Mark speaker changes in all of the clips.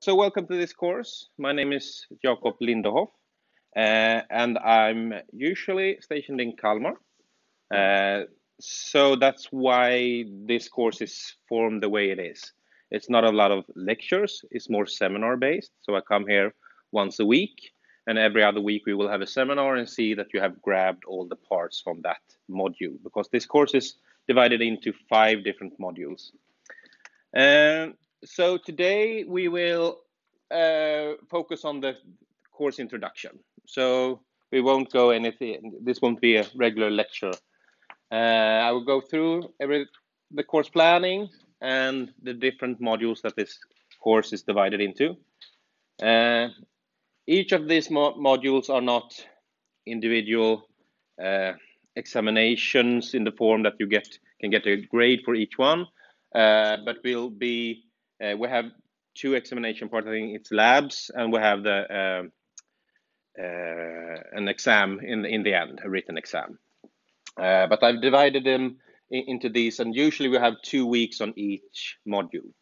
Speaker 1: So welcome to this course. My name is Jakob Lindehoff, and I'm usually stationed in Kalmar. So that's why this course is formed the way it is. It's not a lot of lectures, it's more seminar based. So I come here once a week, and every other week we will have a seminar and see that you have grabbed all the parts from that module, because this course is divided into 5 different modules. So today we will focus on the course introduction. So we won't go anything, this won't be a regular lecture. I will go through the course planning and the different modules that this course is divided into. Each of these modules are not individual examinations in the form that you can get a grade for each one, but we have 2 examination parts. I think it's labs, and we have an exam in the end, a written exam. But I've divided them into these, and usually we have 2 weeks on each module.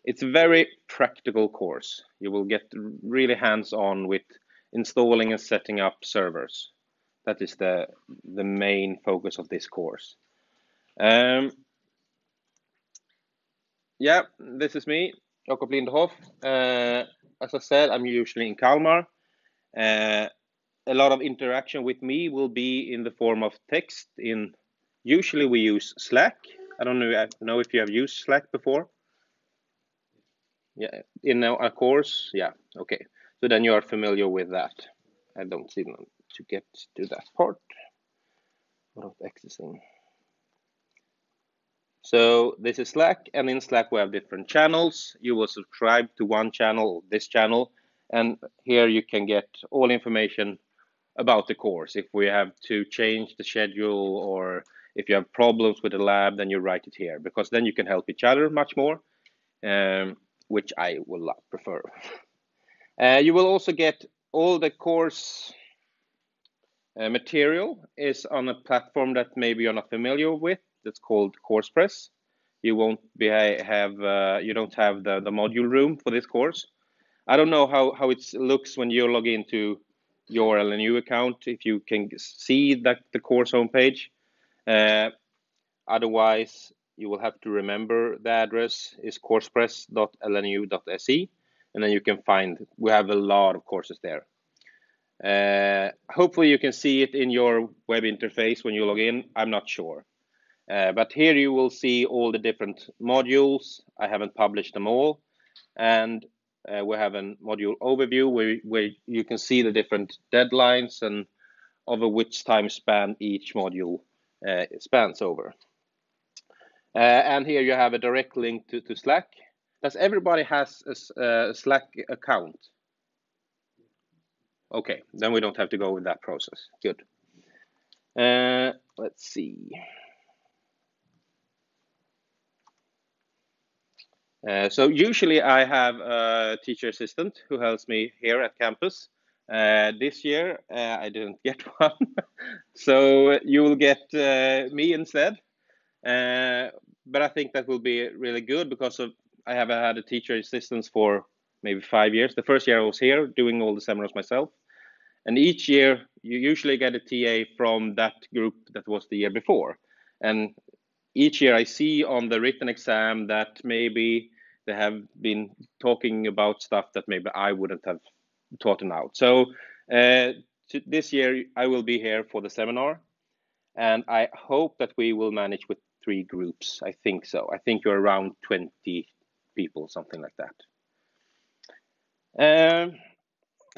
Speaker 1: It's a very practical course. You will get really hands-on with installing and setting up servers. That is the main focus of this course. Yeah, this is me, Jakob Lindehoff. As I said, I'm usually in Kalmar. A lot of interaction with me will be in the form of text. Usually we use Slack. I don't know if you have used Slack before. Yeah, in our course, yeah, okay. So then you are familiar with that. I don't see them to get to that part. Not accessing. So this is Slack, and in Slack we have different channels. You will subscribe to one channel, this channel, and here you can get all information about the course. If we have to change the schedule, or if you have problems with the lab, then you write it here, because then you can help each other much more, which I will prefer. You will also get all the course material is on a platform that maybe you're not familiar with. That's called CoursePress. You won't you don't have the module room for this course. I don't know how it looks when you log into your LNU account, if you can see the course homepage. Otherwise, you will have to remember the address is coursepress.lnu.se, and then you can find, we have a lot of courses there. Hopefully you can see it in your web interface when you log in. I'm not sure. But here you will see all the different modules. I haven't published them all. And we have a module overview where you can see the different deadlines and over which time span each module spans over. And here you have a direct link to Slack. Does everybody has a Slack account? Okay, then we don't have to go with that process. Good. Let's see. So usually I have a teacher assistant who helps me here at campus. This year I didn't get one, so you will get me instead. But I think that will be really good, because I have had a teacher assistant for maybe 5 years. The first year I was here doing all the seminars myself. And each year you usually get a TA from that group that was the year before. And each year I see on the written exam that maybe they have been talking about stuff that maybe I wouldn't have taught them out. So this year I will be here for the seminar, and I hope that we will manage with 3 groups. I think so. I think you're around 20 people, something like that.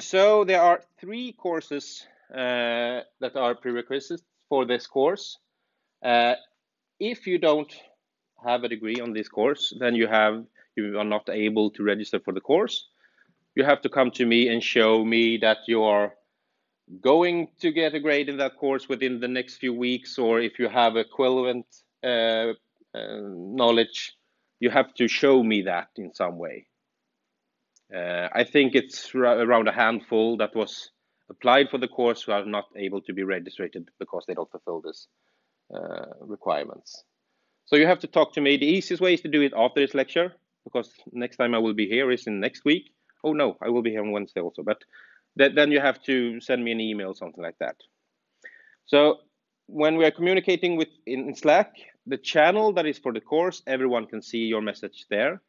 Speaker 1: So there are 3 courses that are prerequisites for this course. If you don't have a degree on this course, then you are not able to register for the course. You have to come to me and show me that you are going to get a grade in that course within the next few weeks, or if you have equivalent knowledge, you have to show me that in some way. I think it's around a handful that was applied for the course who are not able to be registered because they don't fulfill this requirements. So you have to talk to me. The easiest way is to do it after this lecture, because next time I will be here is in next week. Oh no, I will be here on Wednesday also, but then you have to send me an email, something like that. So when we are communicating in Slack, the channel that is for the course, everyone can see your message there.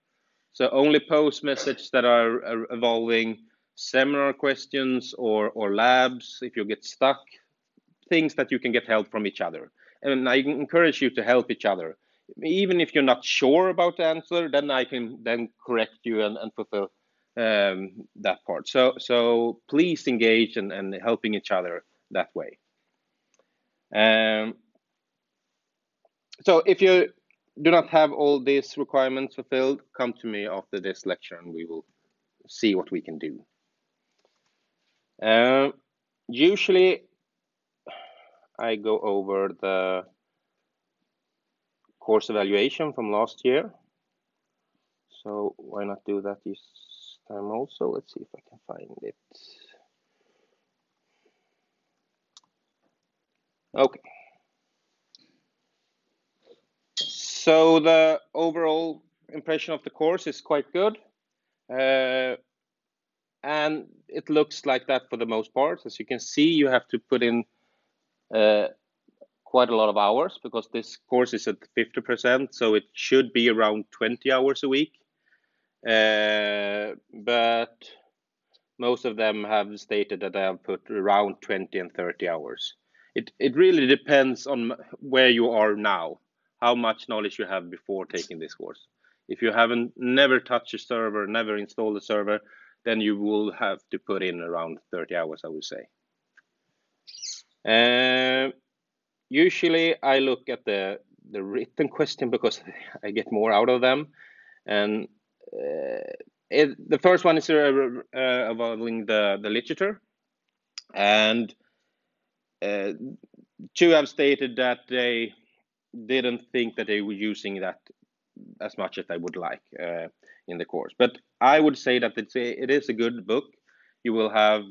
Speaker 1: So only post messages that are involving seminar questions or labs, if you get stuck, things that you can get help from each other. And I encourage you to help each other. Even if you're not sure about the answer, then I can then correct you and fulfill that part. So please engage and helping each other that way. So if you do not have all these requirements fulfilled, come to me after this lecture and we will see what we can do. Usually I go over the course evaluation from last year. So why not do that this time also? Let's see if I can find it. Okay. So the overall impression of the course is quite good. And it looks like that for the most part. As you can see, you have to put in quite a lot of hours because this course is at 50%, so it should be around 20 hours a week. But most of them have stated that they have put around 20 and 30 hours. It really depends on where you are now, how much knowledge you have before taking this course. If you haven't never touched a server, never installed a server, then you will have to put in around 30 hours, I would say. Usually I look at the written question because I get more out of them. And the first one is involving the literature. And two have stated that they didn't think that they were using that as much as they would like in the course. But I would say that it is a good book. You will have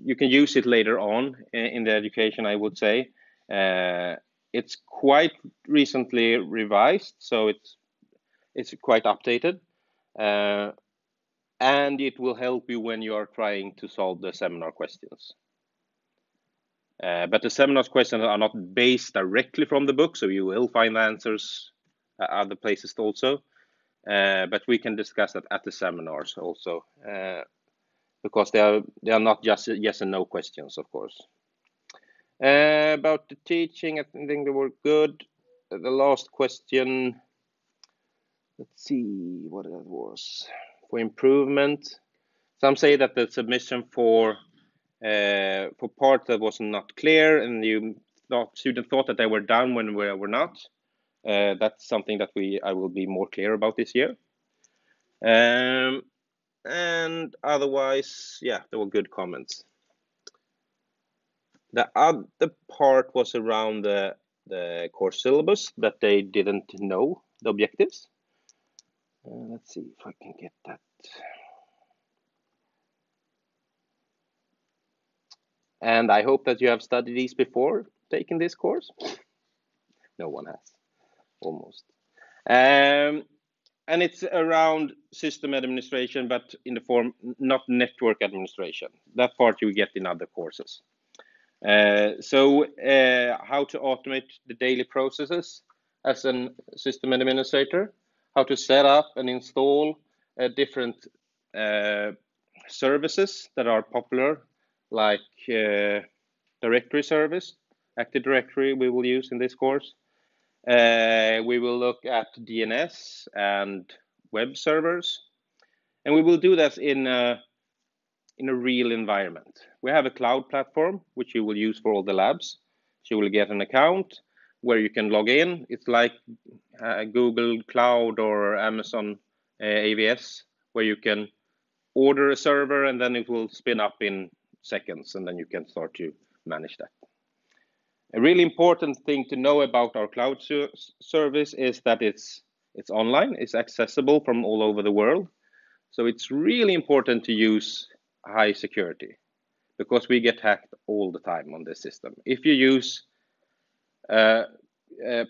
Speaker 1: you can use it later on in the education, I would say. It's quite recently revised, so it's quite updated. And it will help you when you are trying to solve the seminar questions. But the seminar questions are not based directly from the book, so you will find answers at other places also. But we can discuss that at the seminars also, because they are not just yes and no questions, of course. About the teaching, I think they were good. The last question, let's see what that was. For improvement, some say that the submission for part that was not clear, and student thought that they were done when we were not. That's something that I will be more clear about this year. And otherwise, yeah, there were good comments. The other part was around the course syllabus, that they didn't know the objectives. Let's see if I can get that. And I hope that you have studied these before taking this course. No one has, almost. And it's around system administration, but in the form, not network administration. That part you get in other courses. So how to automate the daily processes as a system administrator, how to set up and install different services that are popular, like directory service, Active Directory we will use in this course. We will look at DNS and web servers, and we will do this in a real environment. We have a cloud platform, which you will use for all the labs. So you will get an account where you can log in. It's like Google Cloud or Amazon AWS, where you can order a server and then it will spin up in seconds, and then you can start to manage that. A really important thing to know about our cloud service is that it's online, it's accessible from all over the world. So it's really important to use high security, because we get hacked all the time on this system. If you use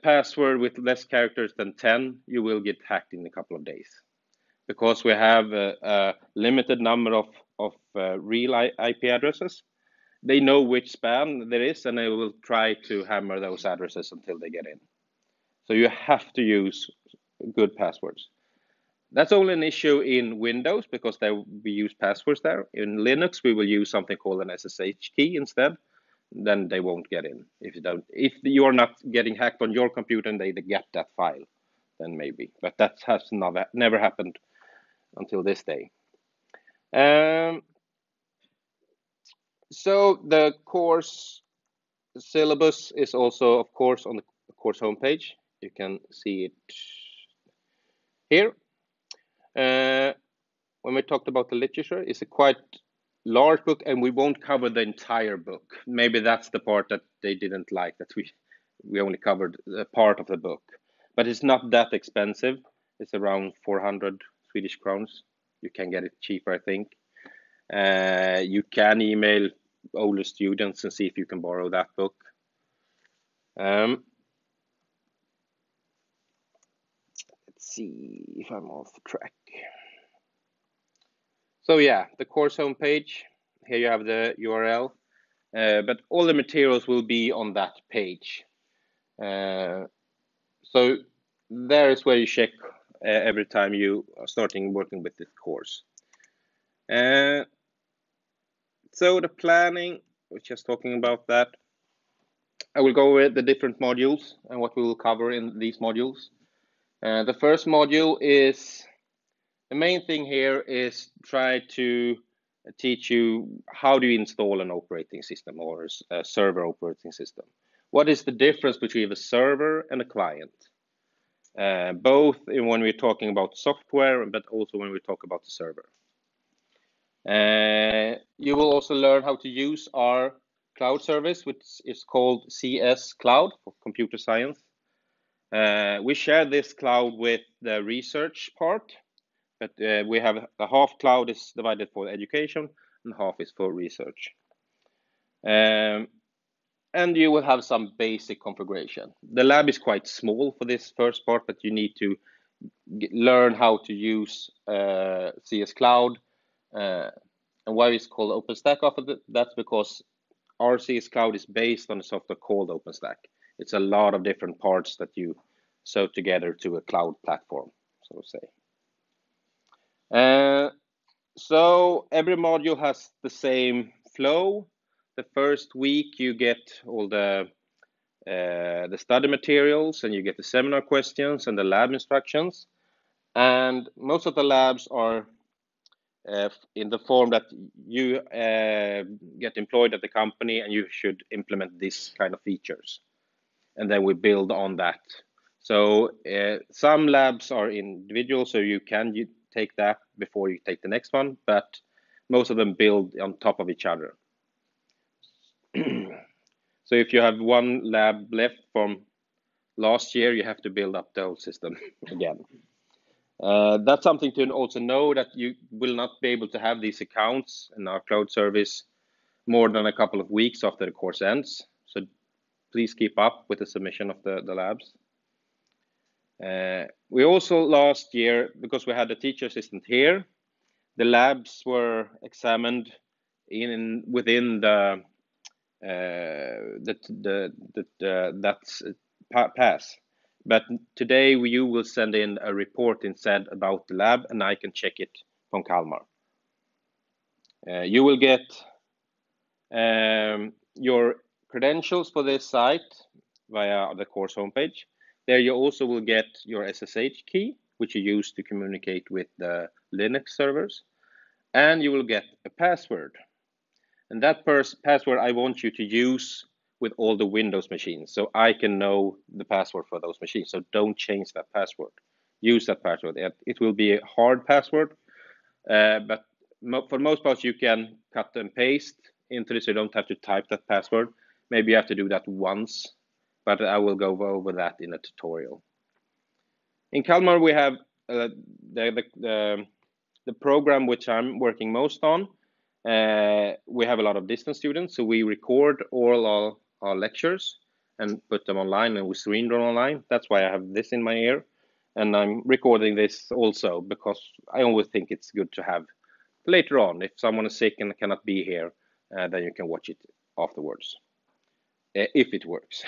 Speaker 1: password with less characters than 10, you will get hacked in a couple of days, because we have a limited number of real IP addresses. They know which spam there is, and they will try to hammer those addresses until they get in. So you have to use good passwords. That's only an issue in Windows because we use passwords there. In Linux, we will use something called an SSH key instead. Then they won't get in. If you are not getting hacked on your computer and they get that file, then maybe. But that has never happened until this day. So the course syllabus is also, of course, on the course homepage. You can see it here. When we talked about the literature, it's a quite large book, and we won't cover the entire book. Maybe that's the part that they didn't like, that we only covered a part of the book. But it's not that expensive. It's around 400 Swedish crowns. You can get it cheaper, I think. You can email older students and see if you can borrow that book. Let's see if I'm off track. So yeah, the course homepage. Here you have the URL, but all the materials will be on that page. So there is where you check every time you are starting working with this course. So the planning, we're just talking about that. I will go over the different modules and what we will cover in these modules. The first module is, the main thing here is try to teach you how do you install an operating system or a server operating system. What is the difference between a server and a client? Both when we're talking about software, but also when we talk about the server. You will also learn how to use our cloud service, which is called CS Cloud for computer science. We share this cloud with the research part, but we have a half cloud is divided for education and half is for research. And you will have some basic configuration. The lab is quite small for this first part, but you need to learn how to use CS Cloud. And why it's called OpenStack after that's because our CS Cloud is based on a software called OpenStack. It's a lot of different parts that you sew together to a cloud platform, so to say. So every module has the same flow. The first week you get all the study materials, and you get the seminar questions and the lab instructions. And most of the labs are in the form that you get employed at the company and you should implement this kind of features. And then we build on that. So some labs are individual, so you can take that before you take the next one, but most of them build on top of each other. So if you have one lab left from last year, you have to build up the whole system again. That's something to also know, that you will not be able to have these accounts in our cloud service more than a couple of weeks after the course ends. So please keep up with the submission of the labs. We also last year, because we had a teacher assistant here, the labs were examined within the that's pass. But today you will send in a report instead about the lab, and I can check it from Kalmar. You will get your credentials for this site via the course homepage. There you also will get your SSH key, which you use to communicate with the Linux servers, and you will get a password. And that password I want you to use with all the Windows machines, so I can know the password for those machines. So don't change that password. Use that password. It will be a hard password, but for the most part you can cut and paste into this, so you don't have to type that password. Maybe you have to do that once, but I will go over that in a tutorial. In Kalmar we have the program which I'm working most on. We have a lot of distance students, so we record all our lectures, and put them online, and we stream them online. That's why I have this in my ear, and I'm recording this also because I always think it's good to have later on. If someone is sick and cannot be here, then you can watch it afterwards, if it works.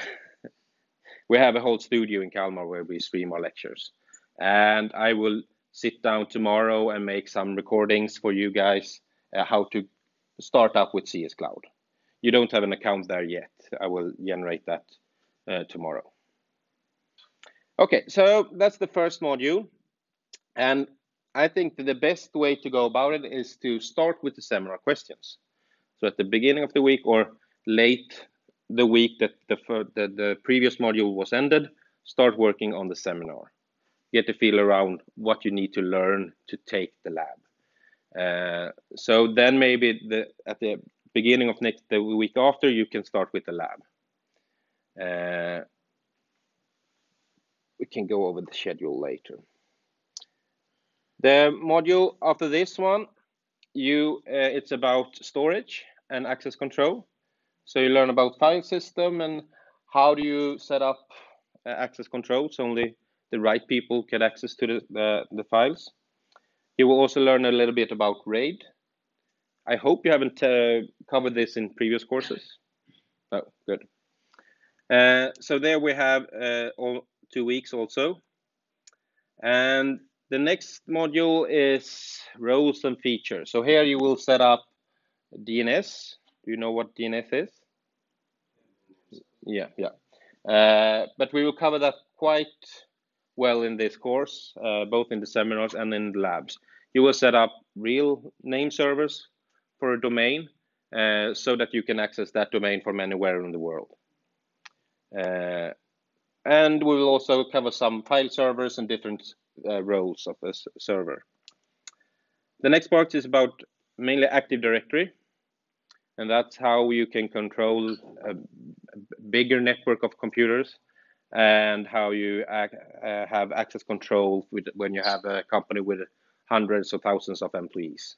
Speaker 1: We have a whole studio in Kalmar where we stream our lectures, and I will sit down tomorrow and make some recordings for you guys, how to start up with CS Cloud. You don't have an account there yet. I will generate that tomorrow. Okay, so that's the first module, and I think that the best way to go about it is to start with the seminar questions. So at the beginning of the week or late the week that the previous module was ended, start working on the seminar. Get a feel around what you need to learn to take the lab. So then maybe at the beginning of the week after, you can start with the lab. We can go over the schedule later. The module after this one, it's about storage and access control. So you learn about file system and how do you set up access control so only the right people get access to the files. You will also learn a little bit about RAID. I hope you haven't covered this in previous courses. Oh, good. So there we have all 2 weeks also. And the next module is roles and features. So here you will set up DNS. Do you know what DNS is? Yeah. But we will cover that quite well in this course, both in the seminars and in the labs. You will set up real name servers for a domain so that you can access that domain from anywhere in the world. And we will also cover some file servers and different roles of a server. The next part is about mainly Active Directory, and that's how you can control a bigger network of computers and how you have access control when you have a company with hundreds of thousands of employees.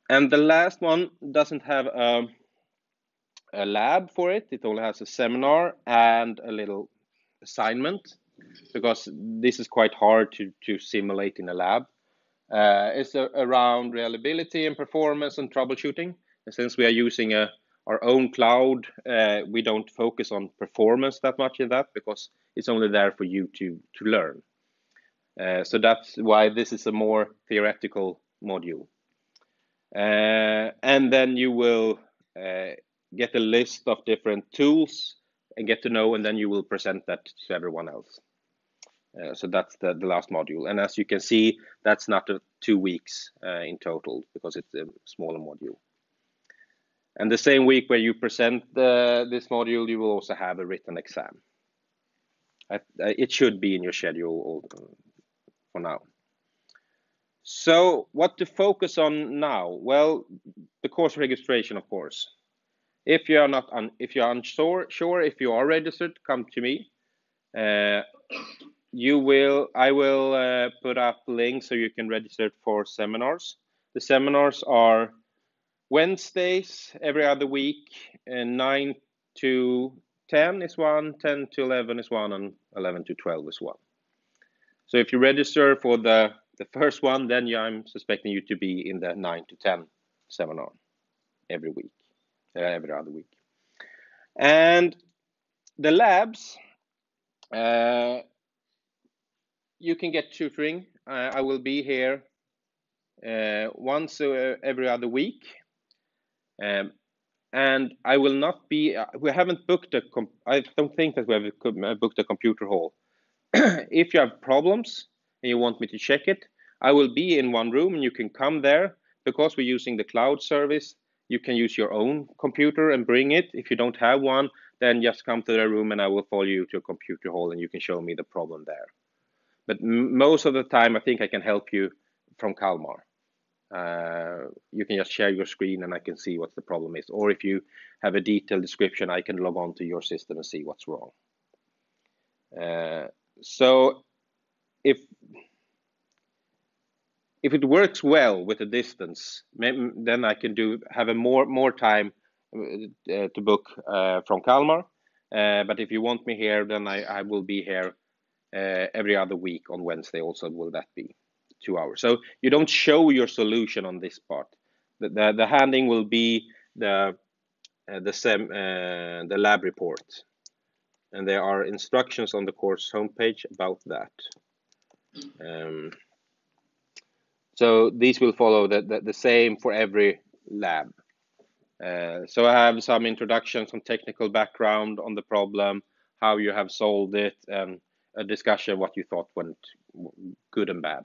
Speaker 1: And the last one doesn't have a lab for it. It only has a seminar and a little assignment because this is quite hard to simulate in a lab. It's around reliability and performance and troubleshooting. And since we are using our own cloud, we don't focus on performance that much in that because it's only there for you to learn. So that's why this is a more theoretical module. And then you will get a list of different tools and get to know, and then you will present that to everyone else. So that's the last module. And as you can see, that's not 2 weeks in total because it's a smaller module. And the same week where you present this module, you will also have a written exam. It should be in your schedule for now. So what to focus on now? Well, the course registration, of course. If you are unsure, if you are registered, come to me. I will put up links so you can register for seminars. The seminars are Wednesdays every other week, and 9 to 10 is one, 10 to 11 is one, and 11 to 12 is one. So if you register for the first one, then I'm suspecting you to be in the 9 to 10 seminar every week, every other week. And the labs, you can get tutoring. I will be here once every other week. And I will not be, we haven't booked I don't think that we have booked a computer hall. If you have problems and you want me to check it, I will be in one room and you can come there. Because we're using the cloud service, you can use your own computer and bring it. If you don't have one, then just come to the room and I will follow you to a computer hall and you can show me the problem there. But most of the time, I think I can help you from Kalmar. You can just share your screen and I can see what the problem is. Or if you have a detailed description, I can log on to your system and see what's wrong. So if it works well with the distance, then I can have a more time to book from Kalmar. But if you want me here, then I will be here every other week on Wednesday. Also, will that be 2 hours? So you don't show your solution on this part. The handing will be the lab report, and there are instructions on the course homepage about that. So these will follow the same for every lab. So I have some introduction, some technical background on the problem, how you have solved it, and a discussion what you thought went good and bad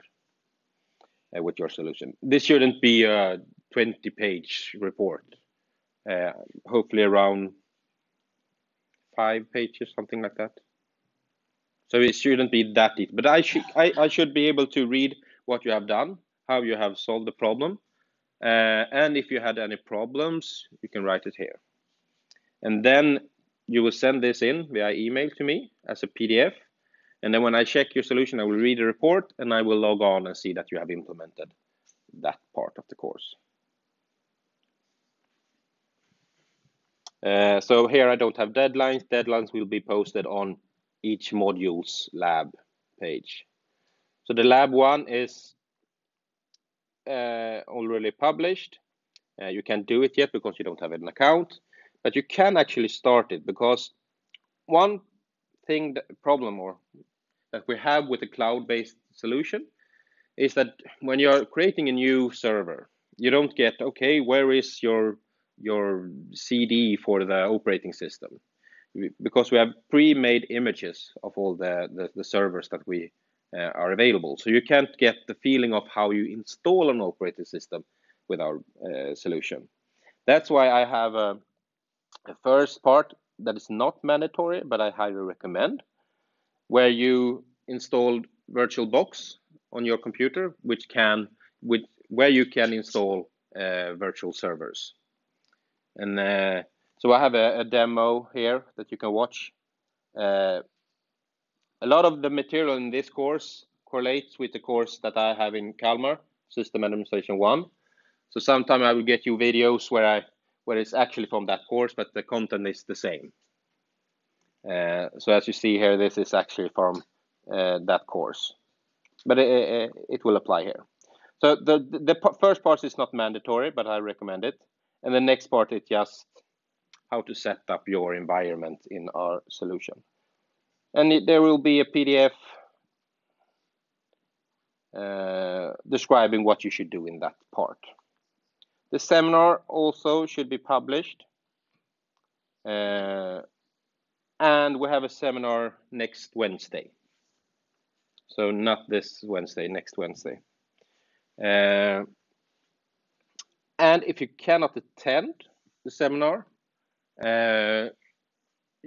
Speaker 1: with your solution. This shouldn't be a 20-page report. Hopefully around 5 pages, something like that. So it shouldn't be that deep, but I should be able to read what you have done, how you have solved the problem, and if you had any problems, you can write it here. And then you will send this in via email to me as a PDF. And then when I check your solution, I will read the report and I will log on and see that you have implemented that part of the course. So here I don't have deadlines. Deadlines will be posted on each module's lab page. So the lab one is already published. You can't do it yet because you don't have an account, but you can actually start it, because one thing, problem or that we have with a cloud-based solution is that when you're creating a new server, you don't get, okay, where is your CD for the operating system? Because we have pre-made images of all the servers that we are available. So you can't get the feeling of how you install an operating system with our solution. That's why I have a first part that is not mandatory, but I highly recommend, where you installed VirtualBox on your computer, where you can install virtual servers. And so I have a demo here that you can watch. A lot of the material in this course correlates with the course that I have in Kalmar, System Administration 1. So sometime I will get you videos where it's actually from that course, but the content is the same. So as you see here, this is actually from that course, but it will apply here. So the first part is not mandatory, but I recommend it. And the next part is just how to set up your environment in our solution. And there will be a PDF describing what you should do in that part. The seminar also should be published. And we have a seminar next Wednesday. So not this Wednesday, next Wednesday. And if you cannot attend the seminar,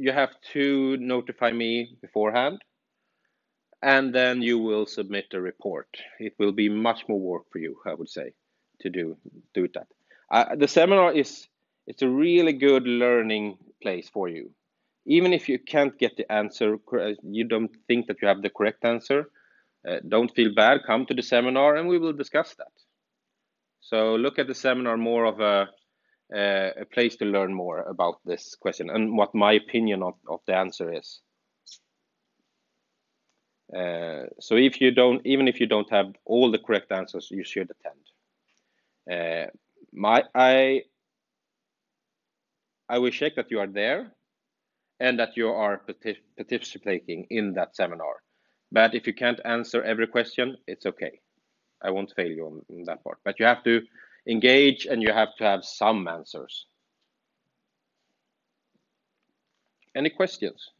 Speaker 1: you have to notify me beforehand, and then you will submit a report. It will be much more work for you, I would say, to do that. The seminar it's a really good learning place for you. Even if you can't get the answer, you don't think that you have the correct answer, don't feel bad. Come to the seminar and we will discuss that. So look at the seminar more of a place to learn more about this question and what my opinion of the answer is. So even if you don't have all the correct answers, you should attend. I will check that you are there and that you are participating in that seminar. But if you can't answer every question, it's okay. I won't fail you on that part. But you have to engage and you have to have some answers. Any questions?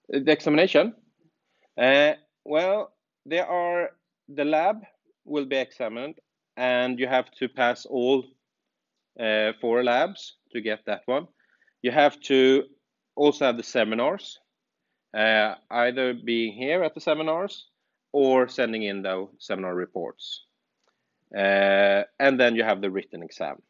Speaker 1: The examination? Well, the lab will be examined, and you have to pass all 4 labs to get that one. You have to also have the seminars, either being here at the seminars or sending in the seminar reports. And then you have the written exam.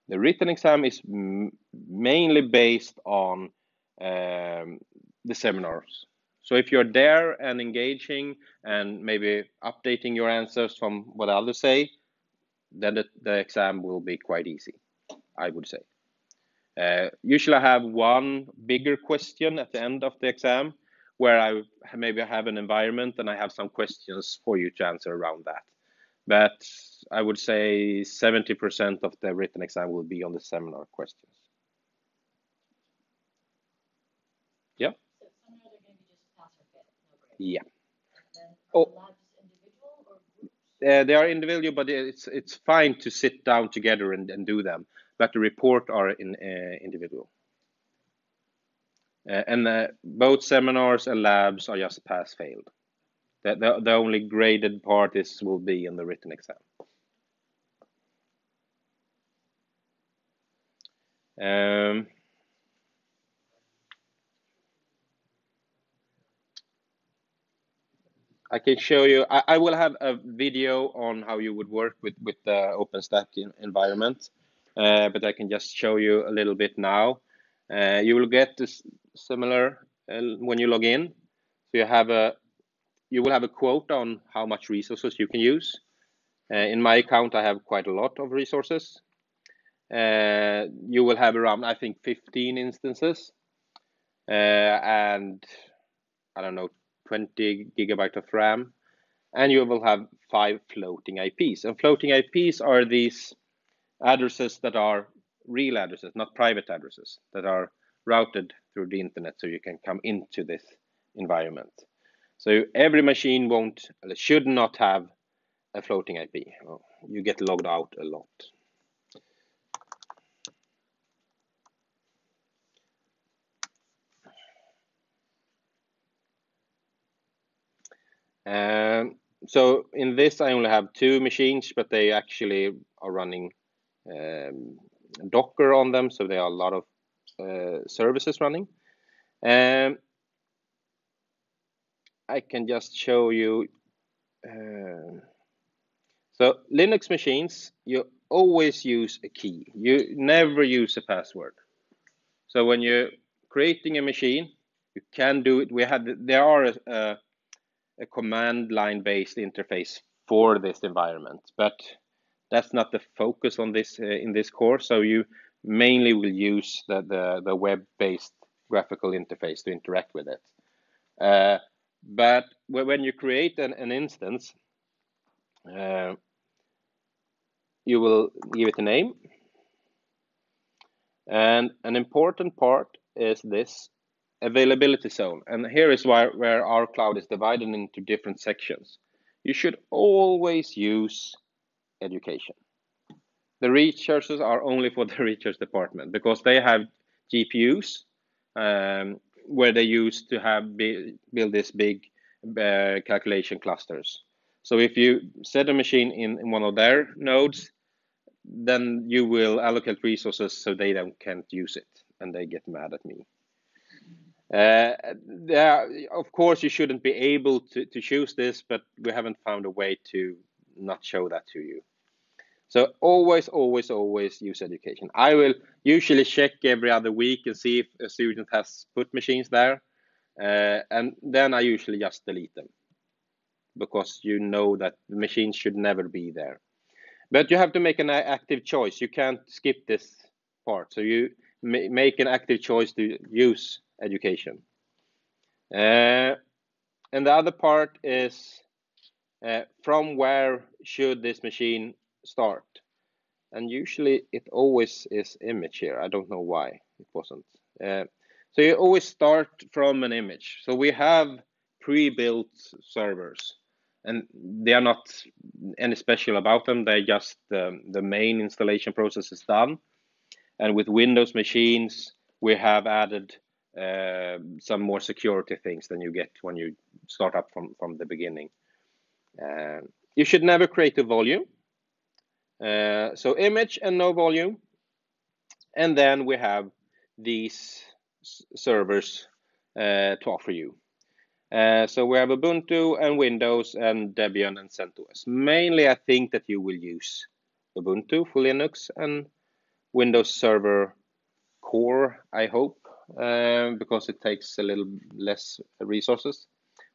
Speaker 1: The written exam is mainly based on the seminars. So if you're there and engaging and maybe updating your answers from what others say, then the exam will be quite easy, I would say. Usually I have one bigger question at the end of the exam where I maybe have an environment and I have some questions for you to answer around that. But I would say 70% of the written exam will be on the seminar questions. Yeah.
Speaker 2: So seminars are going to be just pass or fail, no grade.
Speaker 1: Yeah.
Speaker 2: And then are the labs individual or groups?
Speaker 1: They are individual, but it's fine to sit down together and do them. But the report are in individual. And both seminars and labs are just pass-failed. The only graded part will be in the written exam. I can show you. I will have a video on how you would work with the OpenStack environment, but I can just show you a little bit now. You will get this similar when you log in. So you will have a quote on how much resources you can use. In my account, I have quite a lot of resources. You will have around, I think, 15 instances, and I don't know, 20 gigabyte of RAM, and you will have 5 floating IPs. And floating IPs are these addresses that are real addresses, not private addresses, that are routed through the internet so you can come into this environment. So every machine should not have a floating IP. You get logged out a lot. So in this, I only have 2 machines, but they actually are running Docker on them, so there are a lot of services running. I can just show you. So Linux machines, you always use a key. You never use a password. So when you're creating a machine, you can do it. There are a command line based interface for this environment, but that's not the focus on this in this course. So you mainly will use the web based graphical interface to interact with it. But when you create an instance, you will give it a name, and an important part is this availability zone. And here is where our cloud is divided into different sections. You should always use education. The researchers are only for the research department because they have GPUs where they used to build this big calculation clusters. So if you set a machine in one of their nodes, then you will allocate resources so they can't use it, and they get mad at me. Of course, you shouldn't be able to choose this, but we haven't found a way to not show that to you. So always use education. I will usually check every other week and see if a student has put machines there, and then I usually just delete them because you know that the machines should never be there. But you have to make an active choice. You can't skip this part. So you make an active choice to use education. And the other part is from where should this machine start? And usually it always is image here. I don't know why it wasn't. So you always start from an image. So we have pre-built servers, and they are not any special about them. They're just the main installation process is done. And with Windows machines, we have added some more security things than you get when you start up from the beginning. You should never create a volume. So image and no volume. And then we have these servers to offer you. So we have Ubuntu and Windows and Debian and CentOS. Mainly, I think that you will use Ubuntu for Linux and Windows Server Core, I hope. because it takes a little less resources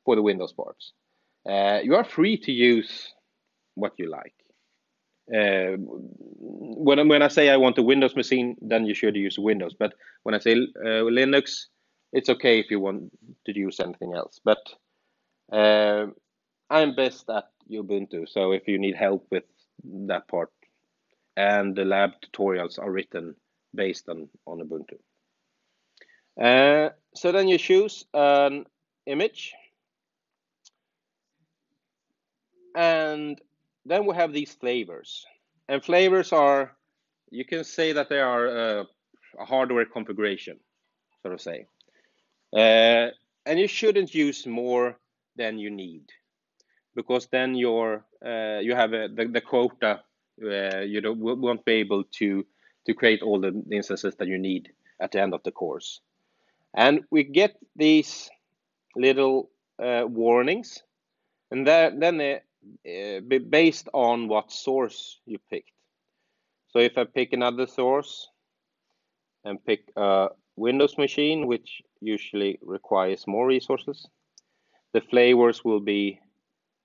Speaker 1: for the Windows parts. You are free to use what you like. When I say I want a Windows machine, then you should use Windows. But when I say Linux, it's okay if you want to use anything else. But I'm best at Ubuntu, so if you need help with that part, and the lab tutorials are written based on Ubuntu. So then you choose an image, and then we have these flavors. And flavors are, you can say that they are a hardware configuration, sort of say. And you shouldn't use more than you need, because then you have the quota. You won't be able to create all the instances that you need at the end of the course. And we get these little warnings, and then based on what source you picked. So if I pick another source and pick a Windows machine, which usually requires more resources, the flavors will be,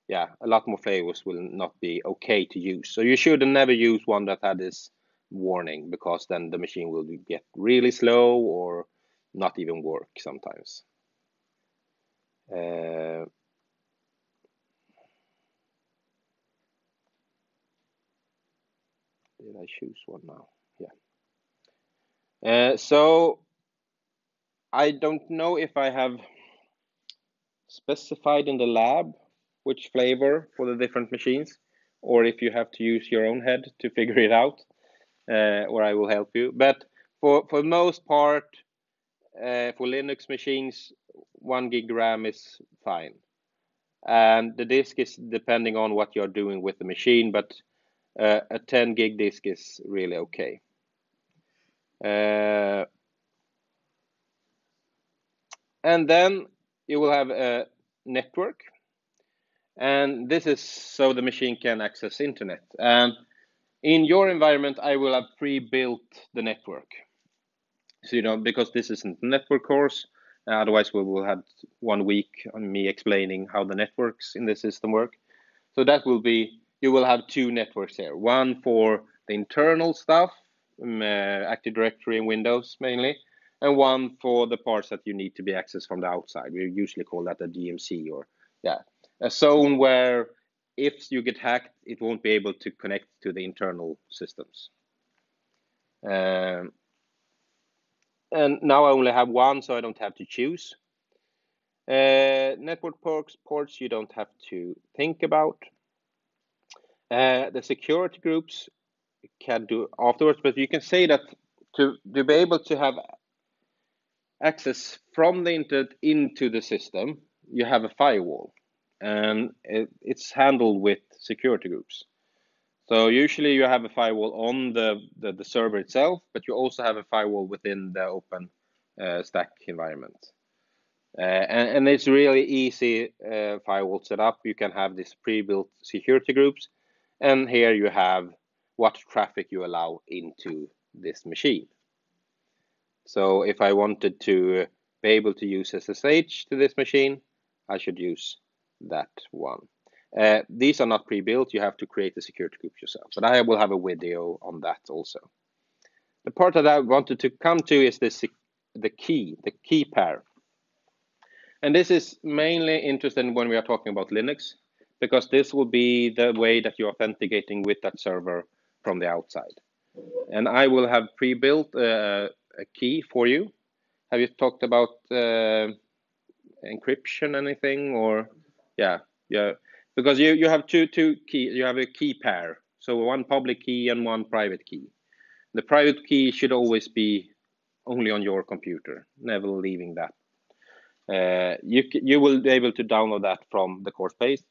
Speaker 1: a lot more flavors will not be okay to use. So you should never use one that had this warning, because then the machine will get really slow or not even work sometimes. Did I choose one now? Yeah. So I don't know if I have specified in the lab which flavor for the different machines, or if you have to use your own head to figure it out, or I will help you. But for the most part, for Linux machines, 1 gig RAM is fine. And the disk is depending on what you're doing with the machine, but a 10 gig disk is really okay. And then you will have a network, and this is so the machine can access internet. And in your environment, I will have pre-built the network. So, because this isn't a network course, otherwise we will have 1 week on me explaining how the networks in the system work. So that will be, you will have 2 networks here. One for the internal stuff, Active Directory and Windows mainly, and one for the parts that you need to be accessed from the outside. We usually call that a DMZ, or a zone where if you get hacked, it won't be able to connect to the internal systems. And now I only have one, so I don't have to choose. Network ports you don't have to think about. The security groups can do afterwards, but you can say that to be able to have access from the internet into the system, you have a firewall, and it's handled with security groups. So usually you have a firewall on the server itself, but you also have a firewall within the open stack environment. And it's really easy firewall setup. You can have this pre-built security groups, and here you have what traffic you allow into this machine. So if I wanted to be able to use SSH to this machine, I should use that one. These are not pre-built. You have to create a security group yourself, but I will have a video on that also. The part that I wanted to come to is the key pair. And this is mainly interesting when we are talking about Linux, because this will be the way that you're authenticating with that server from the outside. And I will have pre-built a key for you. Have you talked about encryption, anything, or yeah, because you have two keys. You have a key pair, so one public key and one private key. The private key should always be only on your computer, never leaving that. You will be able to download that from the course page.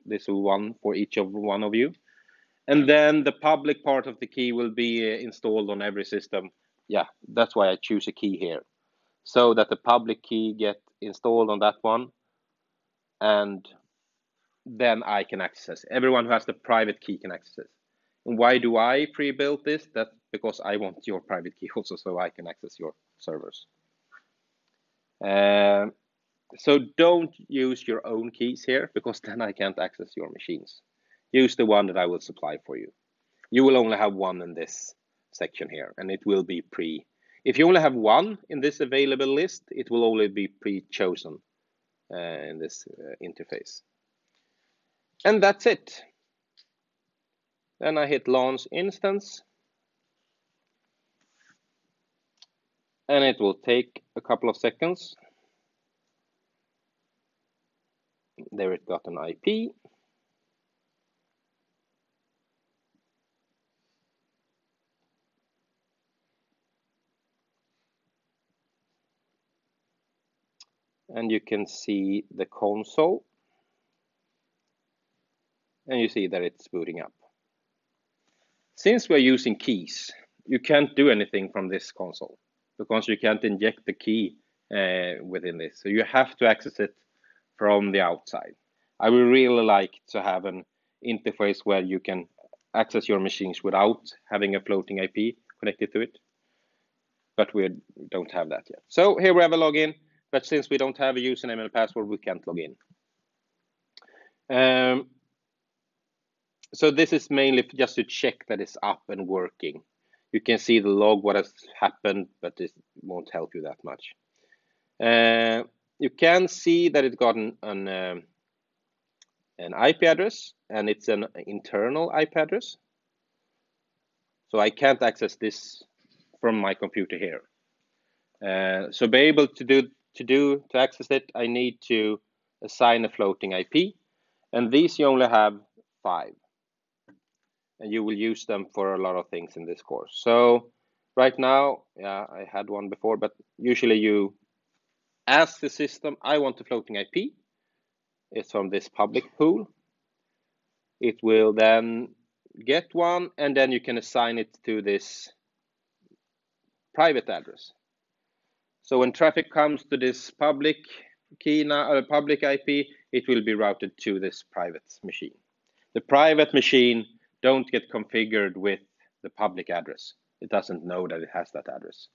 Speaker 1: This is one for each of one of you. And then the public part of the key will be installed on every system. Yeah, that's why I choose a key here, so that the public key get installed on that one, and then I can access. Everyone who has the private key can access. And why do I pre-build this? That's because I want your private key also, so I can access your servers. So don't use your own keys here, because then I can't access your machines. Use the one that I will supply for you. You will only have one in this section here, and it will be if you only have one in this available list, it will only be pre-chosen in this interface. And that's it. Then I hit launch instance, and it will take a couple of seconds. There it got an IP. And you can see the console, and you see that it's booting up. Since we're using keys, you can't do anything from this console, because you can't inject the key within this. So you have to access it from the outside. I would really like to have an interface where you can access your machines without having a floating IP connected to it, but we don't have that yet. So here we have a login, but since we don't have a username and a password, we can't log in. So this is mainly just to check that it's up and working. You can see the log, what has happened, but it won't help you that much. You can see that it got an IP address, and it's an internal IP address. So I can't access this from my computer here. So be able to access it, I need to assign a floating IP, and these you only have 5. And you will use them for a lot of things in this course. So right now, yeah, I had one before, but usually you ask the system, I want a floating IP. It's from this public pool. It will then get one, and then you can assign it to this private address. So when traffic comes to this public key now, public IP, it will be routed to this private machine. The private machine don't get configured with the public address. It doesn't know that it has that address.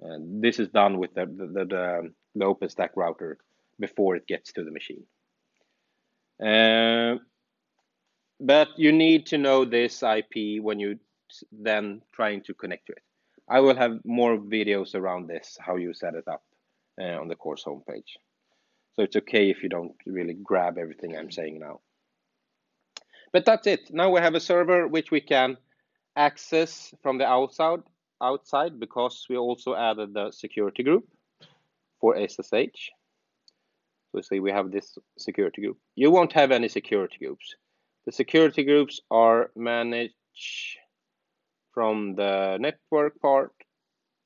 Speaker 1: And this is done with the OpenStack router before it gets to the machine. But you need to know this IP when you then trying to connect to it. I will have more videos around this, how you set it up on the course homepage. So it's okay if you don't really grab everything I'm saying now. But that's it. Now we have a server which we can access from the outside, because we also added the security group for SSH. So see, we have this security group. You won't have any security groups. The security groups are managed from the network part,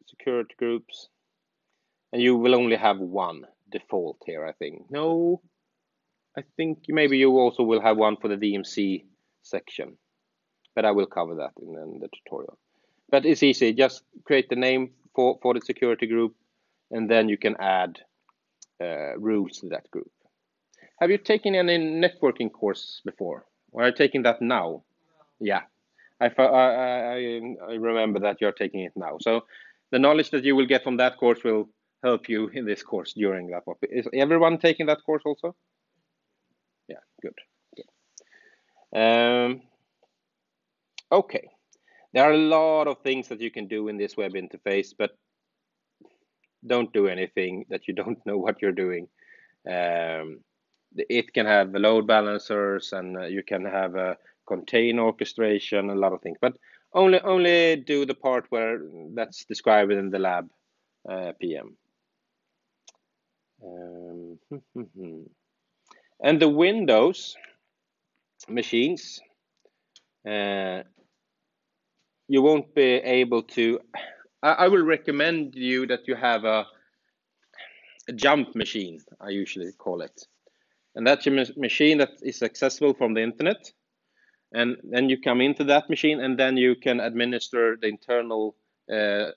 Speaker 1: security groups, and you will only have one default here, I think. No, I think maybe you also will have one for the DMC section, but I will cover that in the tutorial. But it's easy, just create the name for the security group, and then you can add rules to that group. Have you taken any networking course before? Or are you taking that now? Yeah, I remember that you're taking it now. So the knowledge that you will get from that course will help you in this course during that. Is everyone taking that course also? Yeah, good. Okay, there are a lot of things that you can do in this web interface, but don't do anything that you don't know what you're doing. It can have load balancers, and you can have a contain orchestration, a lot of things, but only do the part where that's described in the lab PM. And the Windows machines, you won't be able to. I will recommend you that you have a jump machine, I usually call it. And that's a machine that is accessible from the internet. And then you come into that machine, and then you can administer the internal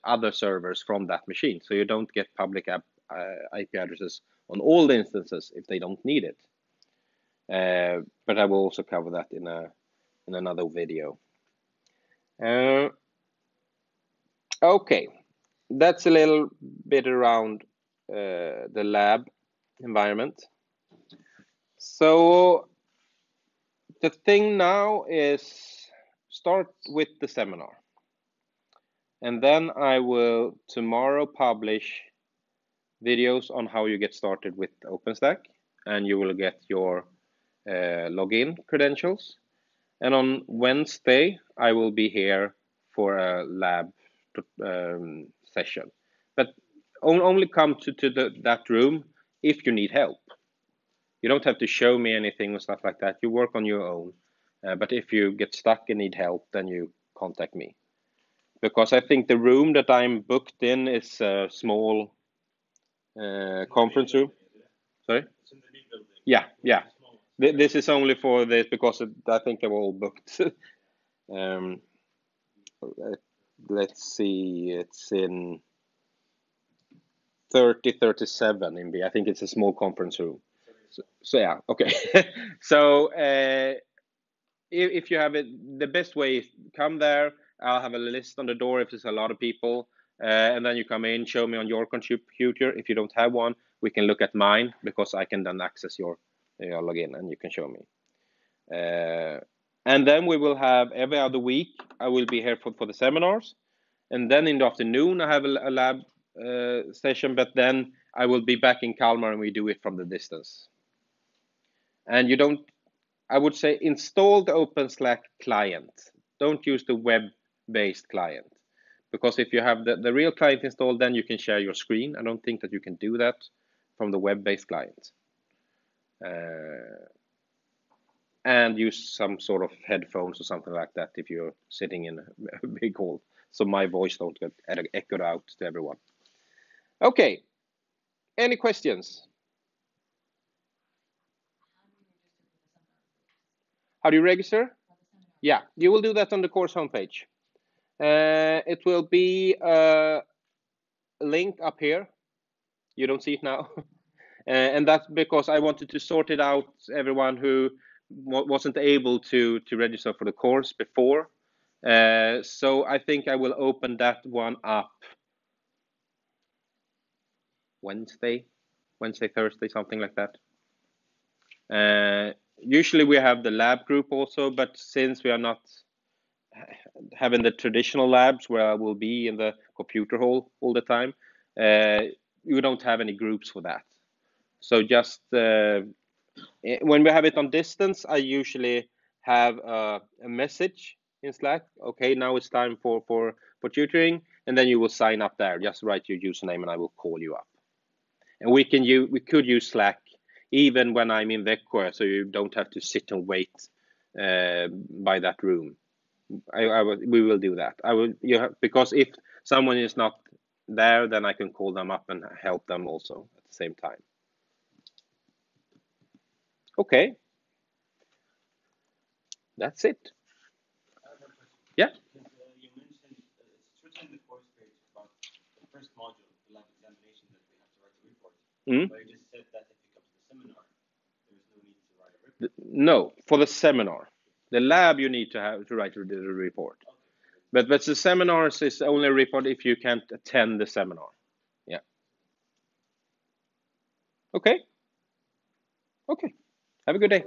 Speaker 1: other servers from that machine. So you don't get public IP addresses on all the instances if they don't need it. But I will also cover that in another video. Okay, that's a little bit around the lab environment. So the thing now is start with the seminar. And then I will tomorrow publish videos on how you get started with OpenStack, and you will get your login credentials. And on Wednesday, I will be here for a lab session. But only come to that room if you need help. You don't have to show me anything or stuff like that. You work on your own. But if you get stuck and need help, then you contact me. Because I think the room that I'm booked in is a small conference room. Sorry? Yeah, yeah. This is only for this because I think they're all booked. Let's see, it's in 3037 in B. I think it's a small conference room. So yeah, okay. So if you have it, the best way is come there. I'll have a list on the door if there's a lot of people, and then you come in, show me on your computer. If you don't have one, we can look at mine because I can then access your login and you can show me. And then we will have every other week. I will be here for the seminars, and then in the afternoon I have a lab session. But then I will be back in Kalmar and we do it from the distance. And you don't. I would say install the OpenStack client. Don't use the web-based client. Because if you have the real client installed, then you can share your screen. I don't think that you can do that from the web-based client. And use some sort of headphones or something like that if you're sitting in a big hall. So my voice don't get echoed out to everyone. Okay, any questions? How do you register? Yeah, you will do that on the course homepage. It will be a link up here. You don't see it now. And that's because I wanted to sort it out, everyone who wasn't able to register for the course before. So I think I will open that one up Wednesday, Thursday, something like that. Usually we have the lab group also, but since we are not having the traditional labs where I will be in the computer hall all the time, you don't have any groups for that. So just when we have it on distance, I usually have a message in Slack. Okay, now it's time for tutoring, and then you will sign up there. Just write your username, and I will call you up. And we could use Slack even when I'm in Växjö, so you don't have to sit and wait by that room. We will do that. Because if someone is not there, then I can call them up and help them also at the same time. Okay, that's it. Yeah.
Speaker 3: You mentioned it's written in the course page about the first module, the lab examination, that we have to write a report. But you just said that if you come to the seminar, there is no need to write a report.
Speaker 1: No, for the seminar. The lab you need to write the report. Okay. But the seminars is only a report if you can't attend the seminar. Yeah. Okay. Okay. Have a good day.